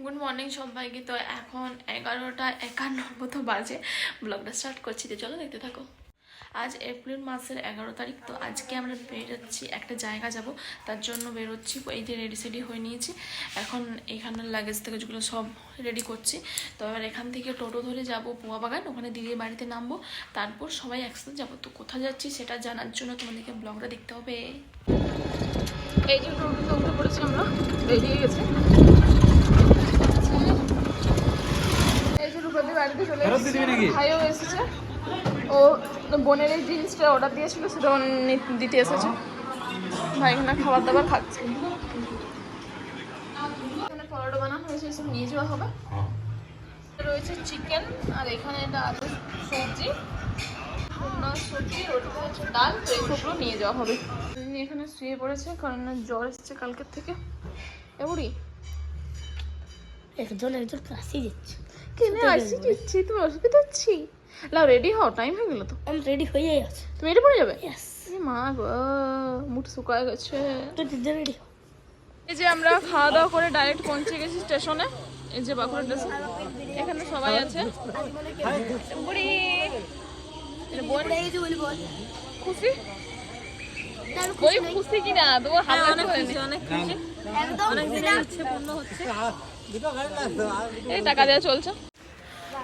Good morning সবাইকে। তো এখন 11:51 মতো বাজে, ব্লগটা স্টার্ট করছি। তো চলো দেখতে থাকো। আজ এপ্রিল মাসের 11 তারিখ। তো আজকে আমরা বেরোচ্ছি, একটা জায়গা যাব, তার জন্য বেরোচ্ছি। এই যে রেডি সেডি হয়ে নিয়েছি, এখন এইখানের লাগেজ থেকে যেগুলো সব রেডি করছি। তো এবার এখান থেকে টোটো ধরে যাব পোয়া বাগান, ওখানে দিদির বাড়িতে নামবো, তারপর সবাই একসাথে যাবো। তো কোথায় যাচ্ছি সেটা জানার জন্য তোমাদেরকে ব্লগটা দেখতে হবে। এই যে টোটোতে উঠে পড়েছি আমরা, রেডি হয়ে গেছে। এই যে রূপাদের বাড়িতে চলে এসেছি, ভাইও এসেছে। ও বোনের এই জিনিসটা অর্ডার দিয়েছিল, সেটা দিতে এসেছে। ভাই এখানে খাবার দাবার খাচ্ছে। এখানে পরোটা বানানো হয়েছে, এসব নিয়ে যাওয়া হবে। রয়েছে চিকেন, আর এখানে এটা আলু সবজি, সবজি, ওটা হচ্ছে ডাল। তো এইসবগুলো নিয়ে যাওয়া হবে। এখানে শুয়ে পড়েছে, কারণ জ্বর এসেছে কালকের থেকে। এবারই একজন কাশি দিচ্ছে। কেনে আসি দিচ্ছি, তুমি ওষুধ দিচ্ছি। লাও রেডি হও, টাইম হয়ে গেল তো। আমি রেডি হয়ে আছে। তুমি রেডি পড়ে যাবে? ইয়েস। মা গো, মুখ শুকায় গেছে। তো দিদি রেডি হও। এই যে আমরা খাওয়া দাওয়া করে ডাইরেক্ট পৌঁছে গেছি স্টেশনে। এই যে বাঁকুড়া স্টেশন, এখানে সবাই আছে। বুড়ি খুশি, ওই খুশি কিনা তো হালকা অনেক খুশি, এই টাকা দেওয়া চলছে।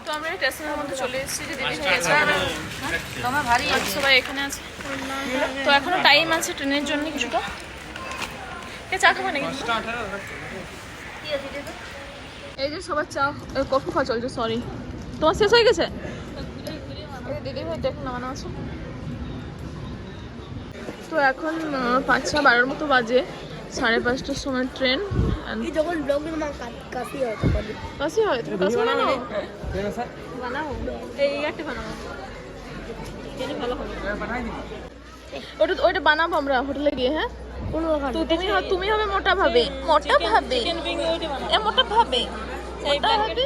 তো আমরা স্টেশনের মধ্যে চলে এসেছি, যে দেরি হয়ে গেছে, সবাই এখানে আছে। তো এখনো টাইম আছে ট্রেনের জন্য কিছুটা। চা খাবে নাকি? এই যে সবার চা কফি খাওয়া চলছে। সরি, তোমার শেষ হয়ে গেছে? দিদি ভাই দেখুন নামানো আছে। তো এখন 5:12 মতো বাজে, 5:30টার সময় ট্রেন। যখন ব্লগের মা কাশি হয় তখন কাশি হয়, তুমি কাশি বানানো বানাও, এই একটা বানাও, ভালো হবে। ওইটা বানাবো আমরা হোটেলে গিয়ে। হ্যাঁ, তো তুমি হবে মোটা ভাবে, মোটা ভাবে, মোটা ভাবে, মোটা ভাবে।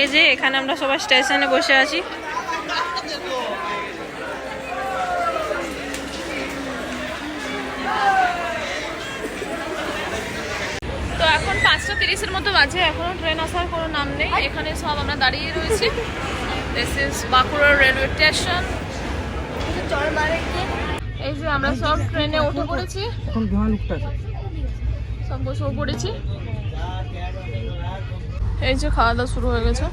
এই যে এখানে আমরা সবাই স্টেশনে বসে আছি। তো এখন 5:30 মতো বাজে, এখনো ট্রেন আসার কোনো নাম নেই। এখানে সব আমরা দাঁড়িয়ে রয়েছি। This is Bankura railway station. এই যে আমরা সব ট্রেনে উঠে পড়েছি, সব বসে পড়েছি। এই যে খাওয়া দাওয়া শুরু হয়ে গেছে।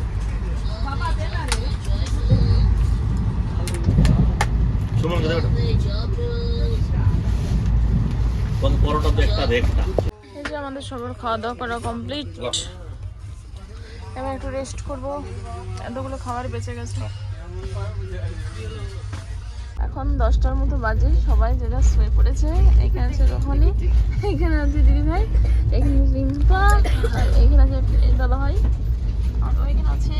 এই যে আমাদের সবার খাওয়া দাওয়া করা কমপ্লিট। এবার একটু রেস্ট করবো, এতগুলো খাবার বেঁচে গেছে। এখন 10টার মতো বাজে, সবাই যেটা শুয়ে পড়েছে। এখানে আছে রোহানি, এখানে আছে দিদি ভাই, এখানে রিম্পা, আর এখানে আছে দাদা ভাই, আর এখানে আছে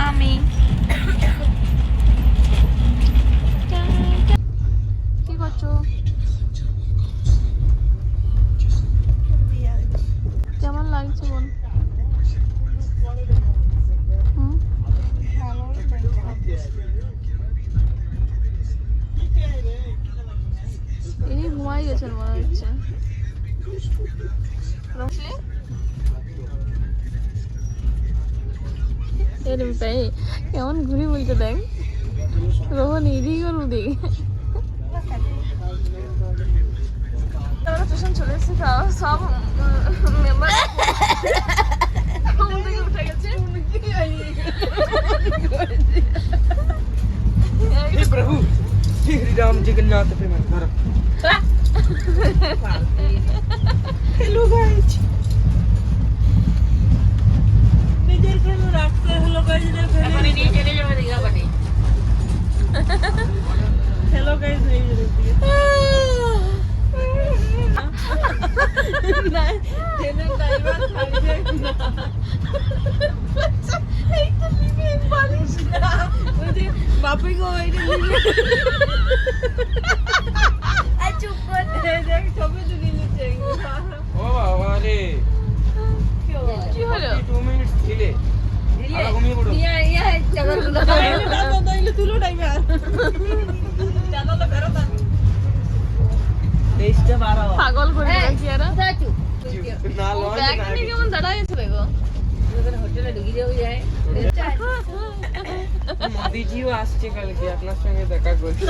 আমি। কি করছো? কেমন লাগছে বল? ইনি ঘুমাই গেছেন মনে হচ্ছে। কেমন ঘুরি বলতে দেখ, রোহন এদিকে আর ওদিকে। আমরা স্টেশন চলে এসেছি, সব মেম্বার উঠে গেছে। প্রভু শ্রী রাম জগন্নাথ প্রেম। হ্যালো গাইস, নিজের কোনো রাস্তা হলো গাইস, এখন নিয়ে চলে যাবে দিঘা পাটি। হ্যালো গাইস, এই যে না, ট্রেনের ড্রাইভার থাকবে না। তুলো টাইমে আর তেইশটা 12 পাগল করে দিয়েছি এরা না লঞ্চ ব্যাগ নিয়ে কেমন দাঁড়াইছে দেখো হোটেলে ঢুকি যাও যায় মোদিজিও আসছে কালকে আপনার সঙ্গে দেখা করতে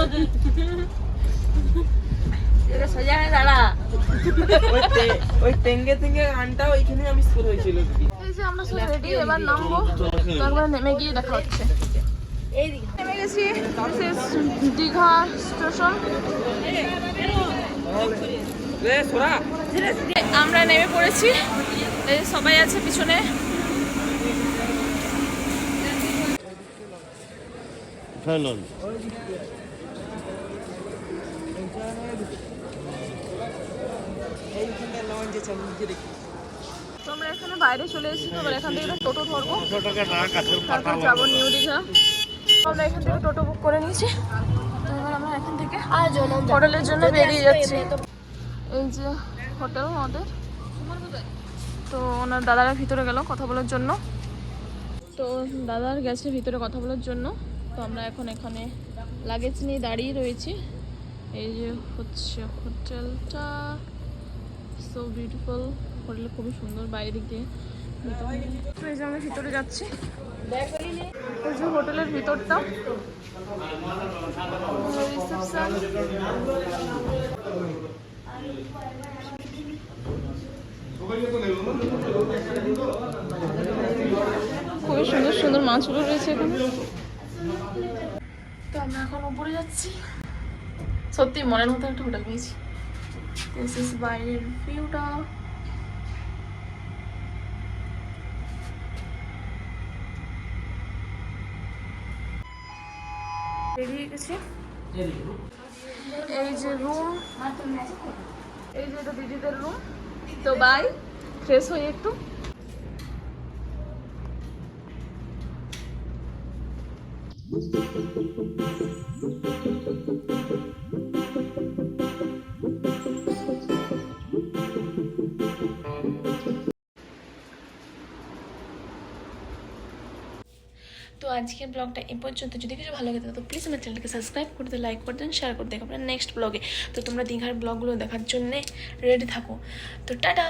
এটা সোজা হয়ে দাঁড়া ওই তেঙ্গে তেঙ্গে গানটা ওইখানে আমি স্কুল হয়েছিল এই যে আমরা সব রেডি এবার নামবো তারপরে নেমে গিয়ে দেখা হচ্ছে এইদিকে নেমে গেছি This is দীঘা স্টেশন রে সোরা আমরা নেমে পড়েছি এই যে সবাই আছে পিছনে Fernand. এইখানে লঞ্চে চালিয়ে দেখি তো আমরা এখানে বাইরে চলে এসেছি তো এবার এখান থেকে একটা টোটো ধরবো 100 টাকা টাকা কাছের তারপর যাবো নিউ দীঘা আমরা এখান থেকে টোটো বুক করে নিয়েছি তো এবার আমরা এখান থেকে আজ জনম হোটেলের জন্য বেরিয়ে যাচ্ছি এই যে হোটেল আমাদের তো ওনার দাদারা ভিতরে গেল কথা বলার জন্য তো দাদার গেছে ভিতরে কথা বলার জন্য তো আমরা এখন এখানে লাগেজ নিয়ে দাঁড়িয়ে রয়েছি এই যে হচ্ছে হোটেলটা সো বিউটিফুল হোটেলটা খুবই সুন্দর বাইরে দিক দিয়ে তো এই যে আমরা ভিতরে যাচ্ছি এই যে হোটেলের ভিতরটা রিসেপশন খুবই সুন্দর সুন্দর মাছগুলো রয়েছে এখানে তো আমরা এখন উপরে যাচ্ছি সত্যি মনের মতো একটা হোটেল পেয়েছি দিস ইজ বাইরের ভিউটা বেরিয়ে গেছি এই যে রুম এই যে এটা দিদিদের রুম তো বাই ফ্রেশ হই একটু তো আজকের ব্লগটা এই পর্যন্ত যদি কিছু ভালো লাগে তো প্লিজ আমার চ্যানেলকে সাবস্ক্রাইব করে দিন লাইক করে দিন শেয়ার করে দেখো আপনার নেক্সট ব্লগে তো তোমরা দীঘার ব্লগগুলো দেখার জন্যে রেডি থাকো তো টাটা।